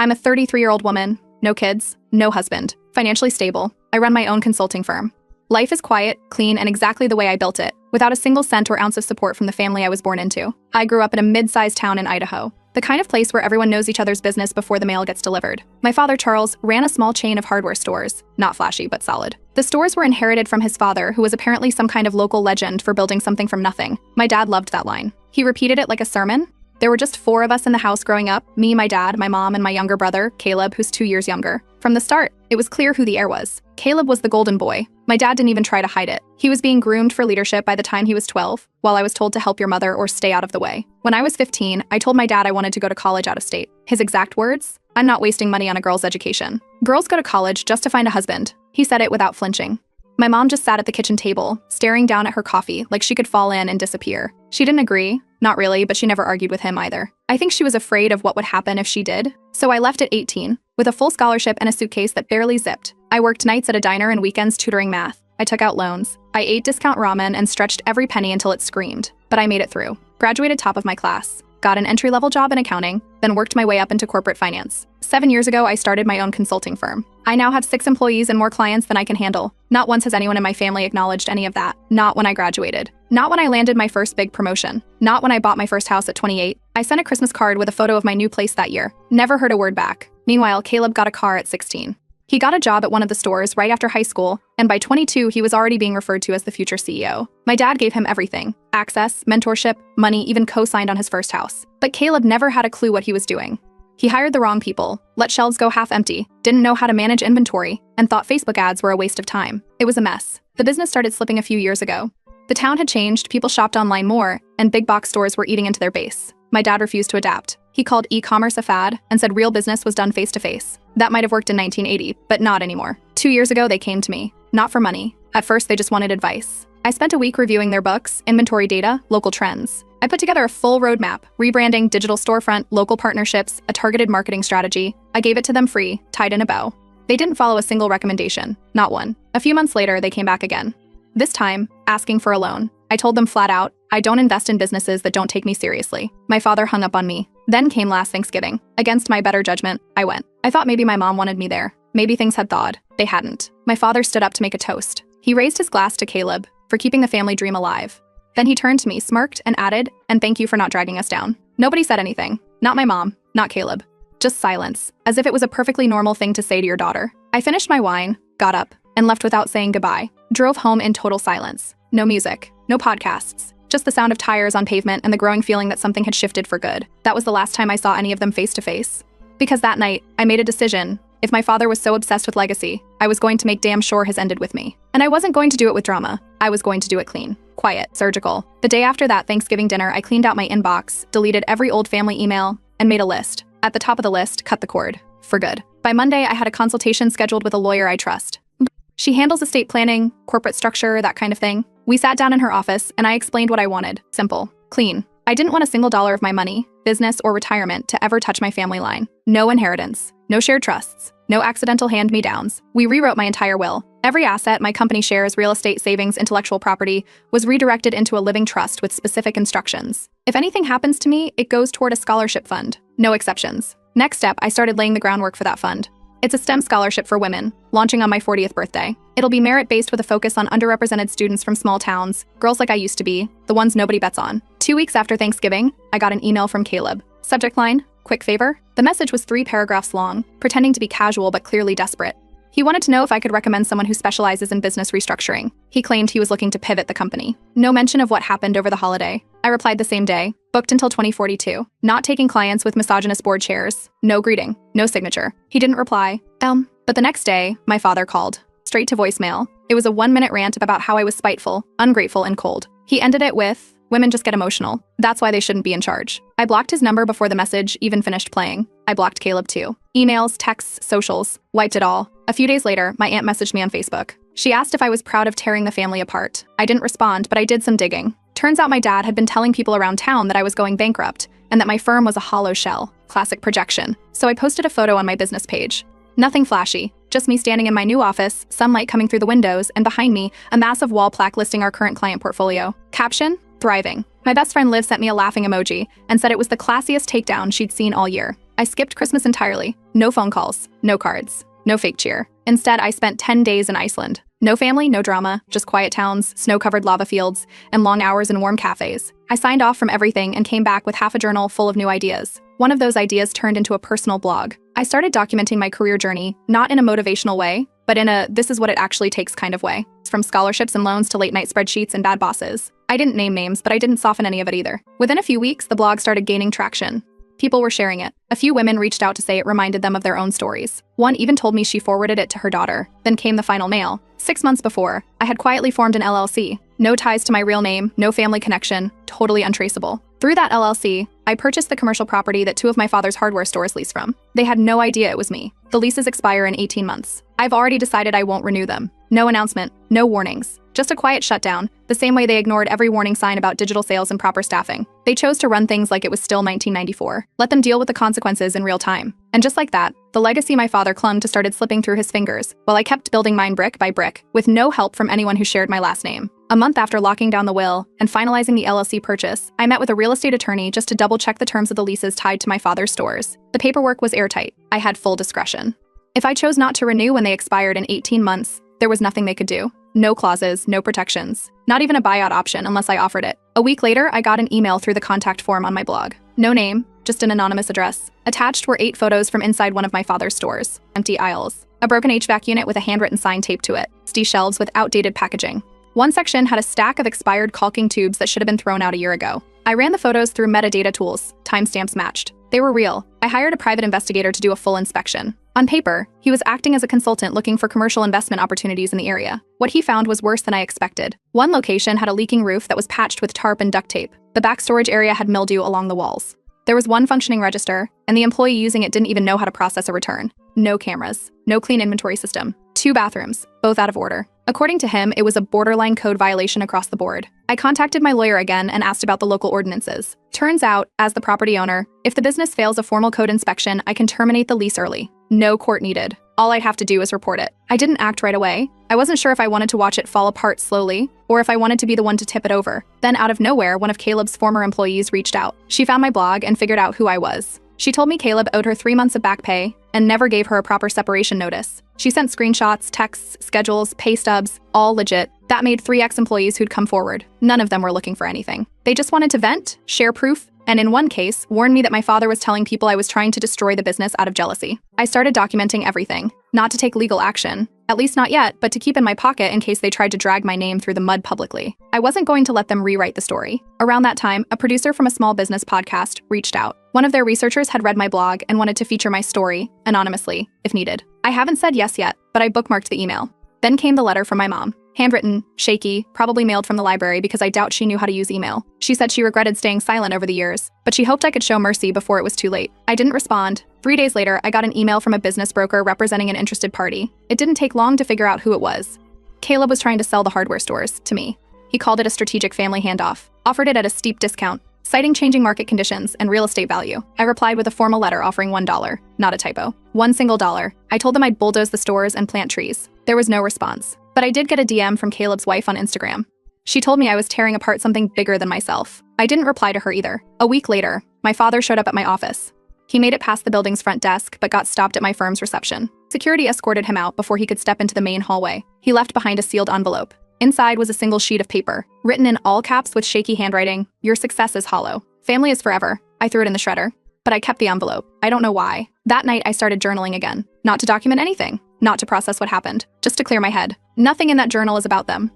I'm a 33-year-old woman, no kids, no husband, financially stable. I run my own consulting firm. Life is quiet, clean, and exactly the way I built it, without a single cent or ounce of support from the family I was born into. I grew up in a mid-sized town in Idaho, the kind of place where everyone knows each other's business before the mail gets delivered. My father, Charles, ran a small chain of hardware stores, not flashy, but solid. The stores were inherited from his father, who was apparently some kind of local legend for building something from nothing. My dad loved that line. He repeated it like a sermon. There were just 4 of us in the house growing up, me, my dad, my mom, and my younger brother, Caleb, who's 2 years younger. From the start, it was clear who the heir was. Caleb was the golden boy. My dad didn't even try to hide it. He was being groomed for leadership by the time he was 12, while I was told to help your mother or stay out of the way. When I was 15, I told my dad I wanted to go to college out of state. His exact words? "I'm not wasting money on a girl's education. Girls go to college just to find a husband." He said it without flinching. My mom just sat at the kitchen table, staring down at her coffee like she could fall in and disappear. She didn't agree. Not really, but she never argued with him either. I think she was afraid of what would happen if she did. So I left at 18, with a full scholarship and a suitcase that barely zipped. I worked nights at a diner and weekends tutoring math. I took out loans. I ate discount ramen and stretched every penny until it screamed. But I made it through. Graduated top of my class. Got an entry-level job in accounting, then worked my way up into corporate finance. 7 years ago, I started my own consulting firm. I now have 6 employees and more clients than I can handle. Not once has anyone in my family acknowledged any of that. Not when I graduated. Not when I landed my first big promotion. Not when I bought my first house at 28. I sent a Christmas card with a photo of my new place that year. Never heard a word back. Meanwhile, Caleb got a car at 16. He got a job at one of the stores right after high school, and by 22, he was already being referred to as the future CEO. My dad gave him everything: access, mentorship, money, even co-signed on his first house. But Caleb never had a clue what he was doing. He hired the wrong people, let shelves go half empty, didn't know how to manage inventory, and thought Facebook ads were a waste of time. It was a mess. The business started slipping a few years ago. The town had changed, people shopped online more, and big box stores were eating into their base. My dad refused to adapt. He called e-commerce a fad and said real business was done face-to-face. That might have worked in 1980, but not anymore. 2 years ago, they came to me. Not for money. At first, they just wanted advice. I spent a week reviewing their books, inventory data, local trends. I put together a full roadmap: rebranding, digital storefront, local partnerships, a targeted marketing strategy. I gave it to them free, tied in a bow. They didn't follow a single recommendation. Not one. A few months later, they came back again. This time, asking for a loan. I told them flat out, I don't invest in businesses that don't take me seriously. My father hung up on me. Then came last Thanksgiving. Against my better judgment, I went. I thought maybe my mom wanted me there. Maybe things had thawed. They hadn't. My father stood up to make a toast. He raised his glass to Caleb for keeping the family dream alive. Then he turned to me, smirked, and added, "And thank you for not dragging us down." Nobody said anything. Not my mom, not Caleb. Just silence, as if it was a perfectly normal thing to say to your daughter. I finished my wine, got up, and left without saying goodbye. Drove home in total silence. No music, no podcasts, just the sound of tires on pavement and the growing feeling that something had shifted for good. That was the last time I saw any of them face to face. Because that night, I made a decision. If my father was so obsessed with legacy, I was going to make damn sure his ended with me. And I wasn't going to do it with drama. I was going to do it clean, quiet, surgical. The day after that Thanksgiving dinner, I cleaned out my inbox, deleted every old family email, and made a list. At the top of the list, cut the cord. For good. By Monday, I had a consultation scheduled with a lawyer I trust. She handles estate planning, corporate structure, that kind of thing. We sat down in her office, and I explained what I wanted. Simple. Clean. I didn't want a single dollar of my money, business, or retirement to ever touch my family line. No inheritance. No shared trusts. No accidental hand-me-downs. We rewrote my entire will. Every asset, my company shares, real estate, savings, intellectual property, was redirected into a living trust with specific instructions. If anything happens to me, it goes toward a scholarship fund. No exceptions. Next step, I started laying the groundwork for that fund. It's a STEM scholarship for women, launching on my 40th birthday. It'll be merit-based with a focus on underrepresented students from small towns, girls like I used to be, the ones nobody bets on. 2 weeks after Thanksgiving, I got an email from Caleb. Subject line, quick favor. The message was 3 paragraphs long, pretending to be casual but clearly desperate. He wanted to know if I could recommend someone who specializes in business restructuring. He claimed he was looking to pivot the company. No mention of what happened over the holiday. I replied the same day, booked until 2042. Not taking clients with misogynist board chairs. No greeting. No signature. He didn't reply. But the next day, my father called. Straight to voicemail. It was a 1-minute rant about how I was spiteful, ungrateful, and cold. He ended it with, "Women just get emotional. That's why they shouldn't be in charge." I blocked his number before the message even finished playing. I blocked Caleb too. Emails, texts, socials, wiped it all. A few days later, my aunt messaged me on Facebook. She asked if I was proud of tearing the family apart. I didn't respond, but I did some digging. Turns out my dad had been telling people around town that I was going bankrupt and that my firm was a hollow shell. Classic projection. So I posted a photo on my business page. Nothing flashy, just me standing in my new office, sunlight coming through the windows, and behind me, a massive wall plaque listing our current client portfolio. Caption, thriving. My best friend Liv sent me a laughing emoji and said it was the classiest takedown she'd seen all year. I skipped Christmas entirely. No phone calls, no cards, no fake cheer. Instead, I spent 10 days in Iceland. No family, no drama, just quiet towns, snow-covered lava fields, and long hours in warm cafes. I signed off from everything and came back with half a journal full of new ideas. One of those ideas turned into a personal blog. I started documenting my career journey, not in a motivational way, but in a this is what it actually takes kind of way. From scholarships and loans to late-night spreadsheets and bad bosses. I didn't name names, but I didn't soften any of it either. Within a few weeks, the blog started gaining traction. People were sharing it. A few women reached out to say it reminded them of their own stories. One even told me she forwarded it to her daughter. Then came the final mail. 6 months before, I had quietly formed an LLC. No ties to my real name, no family connection, totally untraceable. Through that LLC, I purchased the commercial property that 2 of my father's hardware stores lease from. They had no idea it was me. The leases expire in 18 months. I've already decided I won't renew them. No announcement, no warnings. Just a quiet shutdown, the same way they ignored every warning sign about digital sales and proper staffing. They chose to run things like it was still 1994. Let them deal with the consequences in real time. And just like that, the legacy my father clung to started slipping through his fingers, while I kept building mine brick by brick, with no help from anyone who shared my last name. A month after locking down the will and finalizing the LLC purchase, I met with a real estate attorney just to double-check the terms of the leases tied to my father's stores. The paperwork was airtight. I had full discretion. If I chose not to renew when they expired in 18 months, there was nothing they could do. No clauses, no protections. Not even a buyout option unless I offered it. A week later, I got an email through the contact form on my blog. No name, just an anonymous address. Attached were 8 photos from inside one of my father's stores. Empty aisles. A broken HVAC unit with a handwritten sign taped to it. Dusty shelves with outdated packaging. One section had a stack of expired caulking tubes that should have been thrown out a year ago. I ran the photos through metadata tools. Timestamps matched. They were real. I hired a private investigator to do a full inspection. On paper, he was acting as a consultant looking for commercial investment opportunities in the area. What he found was worse than I expected. One location had a leaking roof that was patched with tarp and duct tape. The back storage area had mildew along the walls. There was one functioning register, and the employee using it didn't even know how to process a return. No cameras. No clean inventory system. 2 bathrooms, both out of order. According to him, it was a borderline code violation across the board. I contacted my lawyer again and asked about the local ordinances. Turns out, as the property owner, if the business fails a formal code inspection, I can terminate the lease early. No court needed. All I'd have to do is report it. I didn't act right away. I wasn't sure if I wanted to watch it fall apart slowly, or if I wanted to be the one to tip it over. Then out of nowhere, one of Caleb's former employees reached out. She found my blog and figured out who I was. She told me Caleb owed her 3 months of back pay and never gave her a proper separation notice. She sent screenshots, texts, schedules, pay stubs, all legit. That made 3 ex-employees who'd come forward. None of them were looking for anything. They just wanted to vent, share proof, and in one case, warned me that my father was telling people I was trying to destroy the business out of jealousy. I started documenting everything. Not to take legal action, at least not yet, but to keep in my pocket in case they tried to drag my name through the mud publicly. I wasn't going to let them rewrite the story. Around that time, a producer from a small business podcast reached out. One of their researchers had read my blog and wanted to feature my story, anonymously, if needed. I haven't said yes yet, but I bookmarked the email. Then came the letter from my mom. Handwritten, shaky, probably mailed from the library because I doubt she knew how to use email. She said she regretted staying silent over the years, but she hoped I could show mercy before it was too late. I didn't respond. 3 days later, I got an email from a business broker representing an interested party. It didn't take long to figure out who it was. Caleb was trying to sell the hardware stores to me. He called it a strategic family handoff, offered it at a steep discount, citing changing market conditions and real estate value. I replied with a formal letter offering $1, not a typo. $1 single. I told them I'd bulldoze the stores and plant trees. There was no response. But I did get a DM from Caleb's wife on Instagram. She told me I was tearing apart something bigger than myself. I didn't reply to her either. A week later, my father showed up at my office. He made it past the building's front desk, but got stopped at my firm's reception. Security escorted him out before he could step into the main hallway. He left behind a sealed envelope. Inside was a single sheet of paper, written in all caps with shaky handwriting, "Your success is hollow. Family is forever." I threw it in the shredder. But I kept the envelope. I don't know why. That night, I started journaling again. Not to document anything. Not to process what happened. Just to clear my head. Nothing in that journal is about them.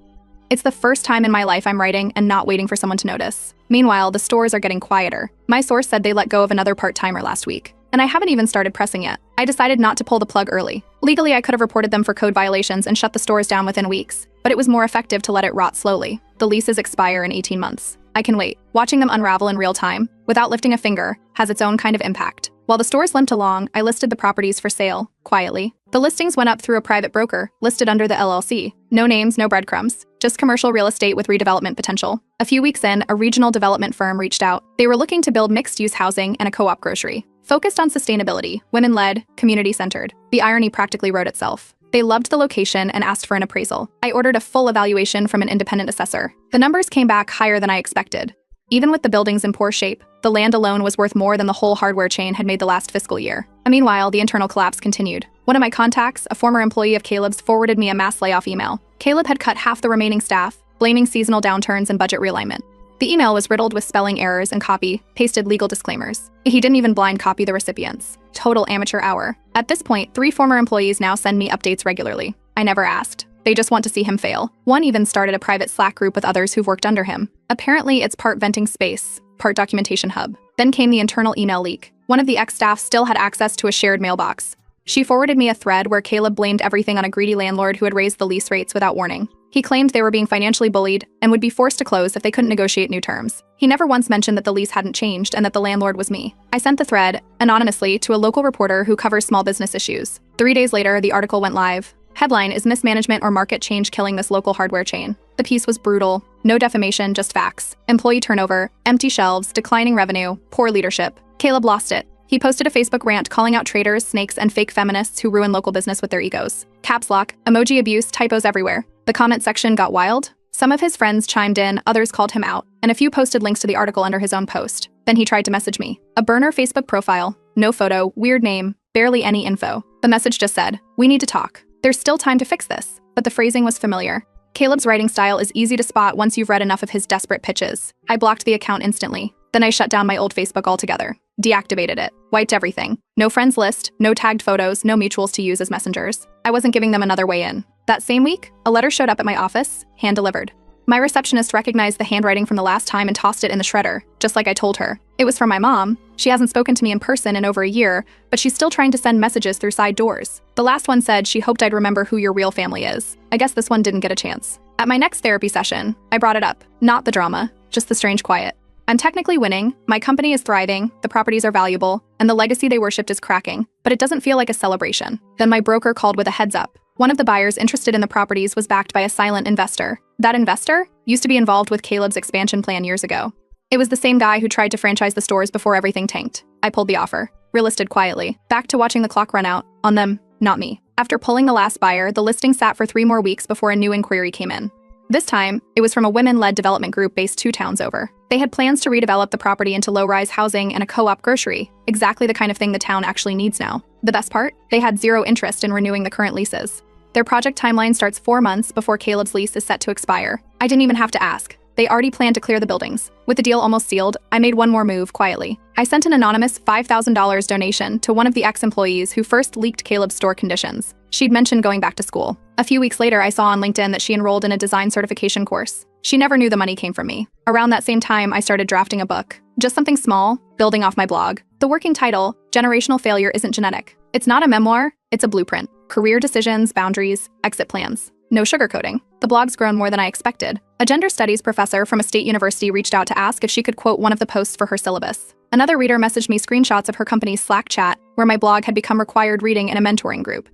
It's the first time in my life I'm writing and not waiting for someone to notice. Meanwhile, the stores are getting quieter. My source said they let go of another part-timer last week. And I haven't even started pressing yet. I decided not to pull the plug early. Legally, I could have reported them for code violations and shut the stores down within weeks. But it was more effective to let it rot slowly. The leases expire in 18 months. I can wait. Watching them unravel in real time, without lifting a finger, has its own kind of impact. While the stores limped along, I listed the properties for sale, quietly. The listings went up through a private broker, listed under the LLC. No names, no breadcrumbs. Just commercial real estate with redevelopment potential. A few weeks in, a regional development firm reached out. They were looking to build mixed-use housing and a co-op grocery. Focused on sustainability, women-led, community-centered. The irony practically wrote itself. They loved the location and asked for an appraisal. I ordered a full evaluation from an independent assessor. The numbers came back higher than I expected. Even with the buildings in poor shape, The land alone was worth more than the whole hardware chain had made the last fiscal year. And meanwhile, the internal collapse continued. One of my contacts, a former employee of Caleb's, forwarded me a mass layoff email. Caleb had cut half the remaining staff, blaming seasonal downturns and budget realignment. The email was riddled with spelling errors and copy-pasted legal disclaimers. He didn't even blind copy the recipients. Total amateur hour. At this point, 3 former employees now send me updates regularly. I never asked. They just want to see him fail. One even started a private Slack group with others who've worked under him. Apparently, it's part venting space, part documentation hub. Then came the internal email leak. One of the ex-staff still had access to a shared mailbox. She forwarded me a thread where Caleb blamed everything on a greedy landlord who had raised the lease rates without warning. He claimed they were being financially bullied and would be forced to close if they couldn't negotiate new terms. He never once mentioned that the lease hadn't changed and that the landlord was me. I sent the thread, anonymously, to a local reporter who covers small business issues. 3 days later, the article went live. Headline: Is mismanagement or market change killing this local hardware chain? The piece was brutal. No defamation, just facts. Employee turnover, empty shelves, declining revenue, poor leadership. Caleb lost it. He posted a Facebook rant calling out traitors, snakes, and fake feminists who ruin local business with their egos. Caps lock, emoji abuse, typos everywhere. The comment section got wild. Some of his friends chimed in, others called him out, and a few posted links to the article under his own post. Then he tried to message me. A burner Facebook profile, no photo, weird name, barely any info. The message just said, "We need to talk. There's still time to fix this," but the phrasing was familiar. Caleb's writing style is easy to spot once you've read enough of his desperate pitches. I blocked the account instantly. Then I shut down my old Facebook altogether. Deactivated it. Wiped everything. No friends list, no tagged photos, no mutuals to use as messengers. I wasn't giving them another way in. That same week, a letter showed up at my office, hand-delivered. My receptionist recognized the handwriting from the last time and tossed it in the shredder, just like I told her. It was from my mom. She hasn't spoken to me in person in over a year, but she's still trying to send messages through side doors. The last one said she hoped I'd remember who your real family is. I guess this one didn't get a chance. At my next therapy session, I brought it up. Not the drama, just the strange quiet. I'm technically winning, my company is thriving, the properties are valuable, and the legacy they worshipped is cracking, but it doesn't feel like a celebration. Then my broker called with a heads up. One of the buyers interested in the properties was backed by a silent investor. That investor used to be involved with Caleb's expansion plan years ago. It was the same guy who tried to franchise the stores before everything tanked. I pulled the offer. Relisted quietly. Back to watching the clock run out. On them, not me. After pulling the last buyer, the listing sat for 3 more weeks before a new inquiry came in. This time, it was from a women-led development group based 2 towns over. They had plans to redevelop the property into low-rise housing and a co-op grocery, exactly the kind of thing the town actually needs now. The best part? They had 0 interest in renewing the current leases. Their project timeline starts 4 months before Caleb's lease is set to expire. I didn't even have to ask. They already planned to clear the buildings. With the deal almost sealed, I made one more move quietly. I sent an anonymous $5,000 donation to one of the ex-employees who first leaked Caleb's store conditions. She'd mentioned going back to school. A few weeks later, I saw on LinkedIn that she enrolled in a design certification course. She never knew the money came from me. Around that same time, I started drafting a book. Just something small, building off my blog. The working title, Generational Failure Isn't Genetic. It's not a memoir, it's a blueprint. Career decisions, boundaries, exit plans. No sugarcoating. The blog's grown more than I expected. A gender studies professor from a state university reached out to ask if she could quote one of the posts for her syllabus. Another reader messaged me screenshots of her company's Slack chat, where my blog had become required reading in a mentoring group.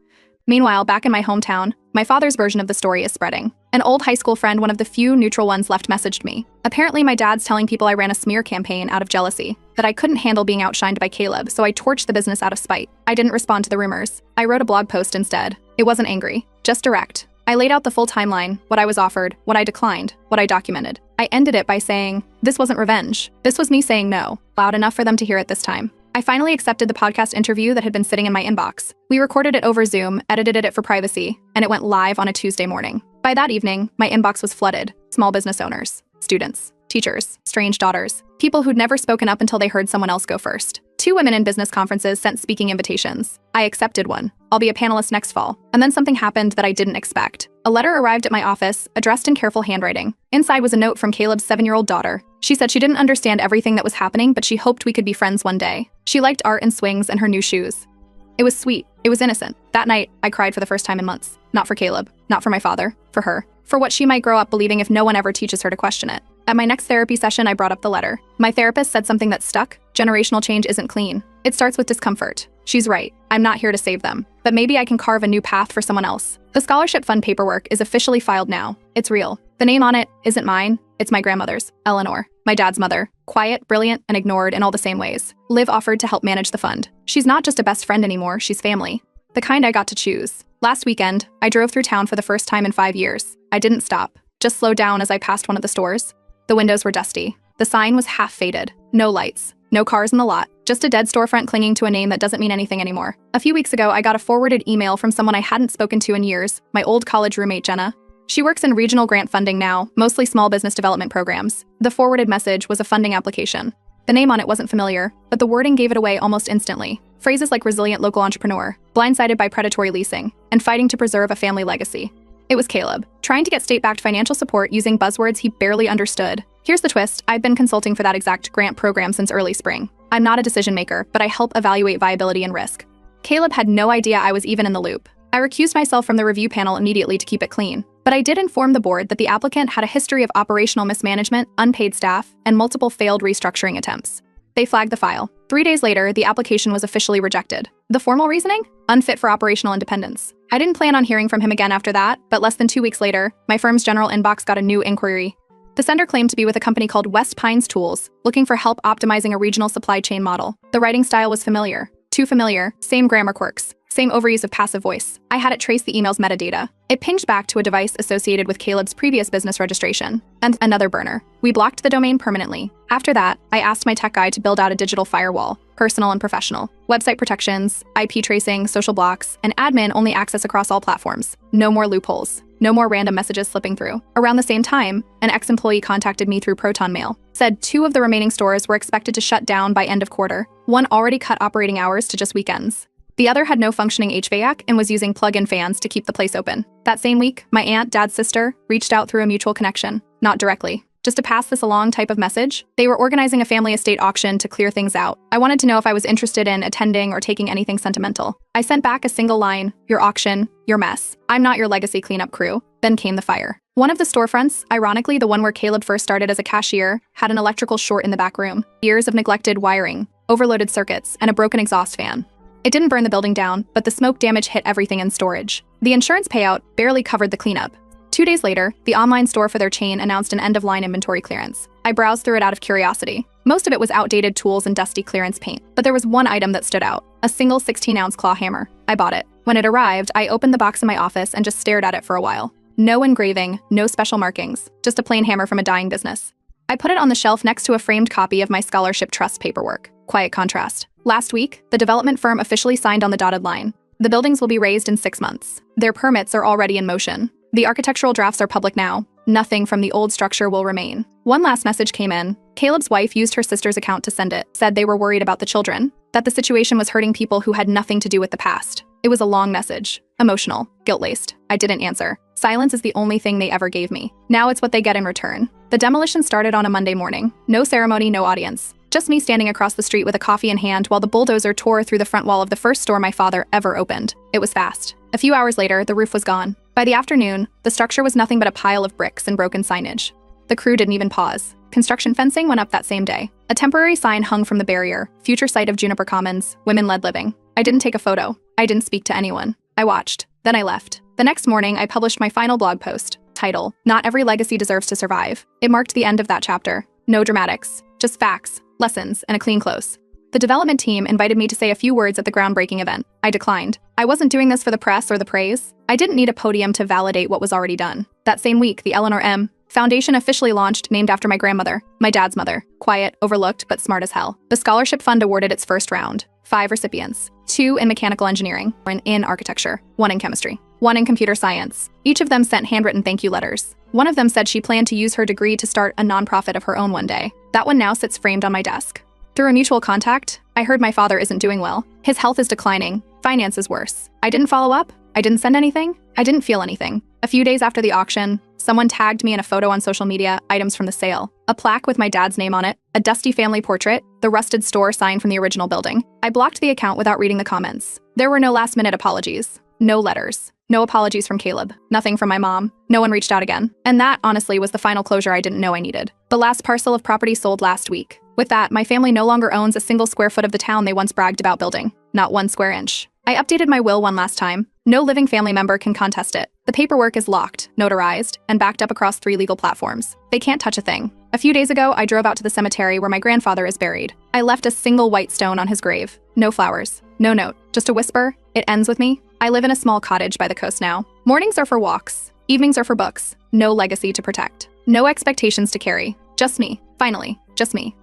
Meanwhile, back in my hometown, my father's version of the story is spreading. An old high school friend, one of the few neutral ones left, messaged me. Apparently, my dad's telling people I ran a smear campaign out of jealousy, that I couldn't handle being outshined by Caleb, so I torched the business out of spite. I didn't respond to the rumors. I wrote a blog post instead. It wasn't angry, just direct. I laid out the full timeline, what I was offered, what I declined, what I documented. I ended it by saying, this wasn't revenge. This was me saying no, loud enough for them to hear it this time. I finally accepted the podcast interview that had been sitting in my inbox. We recorded it over Zoom, edited it for privacy, and it went live on a Tuesday morning. By that evening, my inbox was flooded. Small business owners, students, teachers, strange daughters, people who'd never spoken up until they heard someone else go first. 2 women in business conferences sent speaking invitations. I accepted one. I'll be a panelist next fall. And then something happened that I didn't expect. A letter arrived at my office, addressed in careful handwriting. Inside was a note from Caleb's 7-year-old daughter. She said she didn't understand everything that was happening, but she hoped we could be friends one day. She liked art and swings and her new shoes. It was sweet. It was innocent. That night, I cried for the first time in months. Not for Caleb, not for my father, for her. For what she might grow up believing if no one ever teaches her to question it. At my next therapy session, I brought up the letter. My therapist said something that stuck. Generational change isn't clean. It starts with discomfort. She's right. I'm not here to save them. But maybe I can carve a new path for someone else. The scholarship fund paperwork is officially filed now. It's real. The name on it isn't mine. It's my grandmother's, Eleanor, my dad's mother. Quiet, brilliant, and ignored in all the same ways. Liv offered to help manage the fund. She's not just a best friend anymore, she's family. The kind I got to choose. Last weekend, I drove through town for the first time in 5 years. I didn't stop, just slowed down as I passed one of the stores. The windows were dusty. The sign was half faded. No lights. No cars in the lot. Just a dead storefront clinging to a name that doesn't mean anything anymore. A few weeks ago, I got a forwarded email from someone I hadn't spoken to in years, my old college roommate, Jenna. She works in regional grant funding now, mostly small business development programs. The forwarded message was a funding application. The name on it wasn't familiar, but the wording gave it away almost instantly. Phrases like resilient local entrepreneur, blindsided by predatory leasing, and fighting to preserve a family legacy. It was Caleb, trying to get state-backed financial support using buzzwords he barely understood. Here's the twist: I've been consulting for that exact grant program since early spring. I'm not a decision maker, but I help evaluate viability and risk. Caleb had no idea I was even in the loop. I recused myself from the review panel immediately to keep it clean, but I did inform the board that the applicant had a history of operational mismanagement, unpaid staff, and multiple failed restructuring attempts. They flagged the file. 3 days later, the application was officially rejected. The formal reasoning? Unfit for operational independence. I didn't plan on hearing from him again after that, but less than 2 weeks later, my firm's general inbox got a new inquiry. The sender claimed to be with a company called West Pines Tools, looking for help optimizing a regional supply chain model. The writing style was familiar. Too familiar, same grammar quirks, same overuse of passive voice. I had it trace the email's metadata. It pinged back to a device associated with Caleb's previous business registration, and another burner. We blocked the domain permanently. After that, I asked my tech guy to build out a digital firewall, personal and professional, website protections, IP tracing, social blocks, and admin-only access across all platforms. No more loopholes. No more random messages slipping through. Around the same time, an ex-employee contacted me through Proton Mail. Said 2 of the remaining stores were expected to shut down by end of quarter. One already cut operating hours to just weekends. The other had no functioning HVAC and was using plug-in fans to keep the place open. That same week, my aunt, dad's sister, reached out through a mutual connection. Not directly. Just to pass this along type of message. They were organizing a family estate auction to clear things out. I wanted to know if I was interested in attending or taking anything sentimental. I sent back a single line: your auction, your mess. I'm not your legacy cleanup crew. Then came the fire. One of the storefronts, ironically the one where Caleb first started as a cashier, had an electrical short in the back room. Years of neglected wiring, overloaded circuits, and a broken exhaust fan. It didn't burn the building down, but the smoke damage hit everything in storage. The insurance payout barely covered the cleanup. 2 days later, the online store for their chain announced an end-of-line inventory clearance. I browsed through it out of curiosity. Most of it was outdated tools and dusty clearance paint, but there was one item that stood out: a single 16-ounce claw hammer. I bought it. When it arrived, I opened the box in my office and just stared at it for a while. No engraving, no special markings, just a plain hammer from a dying business. I put it on the shelf next to a framed copy of my scholarship trust paperwork. Quiet contrast. Last week, the development firm officially signed on the dotted line. The buildings will be raised in 6 months. Their permits are already in motion. The architectural drafts are public now. Nothing from the old structure will remain. One last message came in. Caleb's wife used her sister's account to send it. Said they were worried about the children, that the situation was hurting people who had nothing to do with the past. It was a long message. Emotional. Guilt-laced. I didn't answer. Silence is the only thing they ever gave me. Now it's what they get in return. The demolition started on a Monday morning. No ceremony, no audience. Just me standing across the street with a coffee in hand while the bulldozer tore through the front wall of the first store my father ever opened. It was fast. A few hours later, the roof was gone. By the afternoon, the structure was nothing but a pile of bricks and broken signage. The crew didn't even pause. Construction fencing went up that same day. A temporary sign hung from the barrier: future site of Juniper Commons, women-led living. I didn't take a photo. I didn't speak to anyone. I watched. Then I left. The next morning, I published my final blog post. Title: Not Every Legacy Deserves to Survive. It marked the end of that chapter. No dramatics. Just facts, lessons, and a clean close. The development team invited me to say a few words at the groundbreaking event. I declined. I wasn't doing this for the press or the praise. I didn't need a podium to validate what was already done. That same week, the Eleanor M. Foundation officially launched, named after my grandmother, my dad's mother. Quiet, overlooked, but smart as hell. The scholarship fund awarded its first round. 5 recipients. 2 in mechanical engineering, or in architecture. 1 in chemistry. 1 in computer science. Each of them sent handwritten thank you letters. One of them said she planned to use her degree to start a nonprofit of her own one day. That one now sits framed on my desk. Through a mutual contact, I heard my father isn't doing well. His health is declining. Finance is worse. I didn't follow up. I didn't send anything. I didn't feel anything. A few days after the auction, someone tagged me in a photo on social media, items from the sale. A plaque with my dad's name on it, a dusty family portrait, the rusted store sign from the original building. I blocked the account without reading the comments. There were no last-minute apologies. No letters. No apologies from Caleb. Nothing from my mom. No one reached out again. And that, honestly, was the final closure I didn't know I needed. The last parcel of property sold last week. With that, my family no longer owns a single square foot of the town they once bragged about building. Not 1 square inch. I updated my will one last time. No living family member can contest it. The paperwork is locked, notarized, and backed up across 3 legal platforms. They can't touch a thing. A few days ago, I drove out to the cemetery where my grandfather is buried. I left a single white stone on his grave. No flowers. No note. Just a whisper. It ends with me. I live in a small cottage by the coast now. Mornings are for walks. Evenings are for books. No legacy to protect. No expectations to carry. Just me. Finally. Just just me.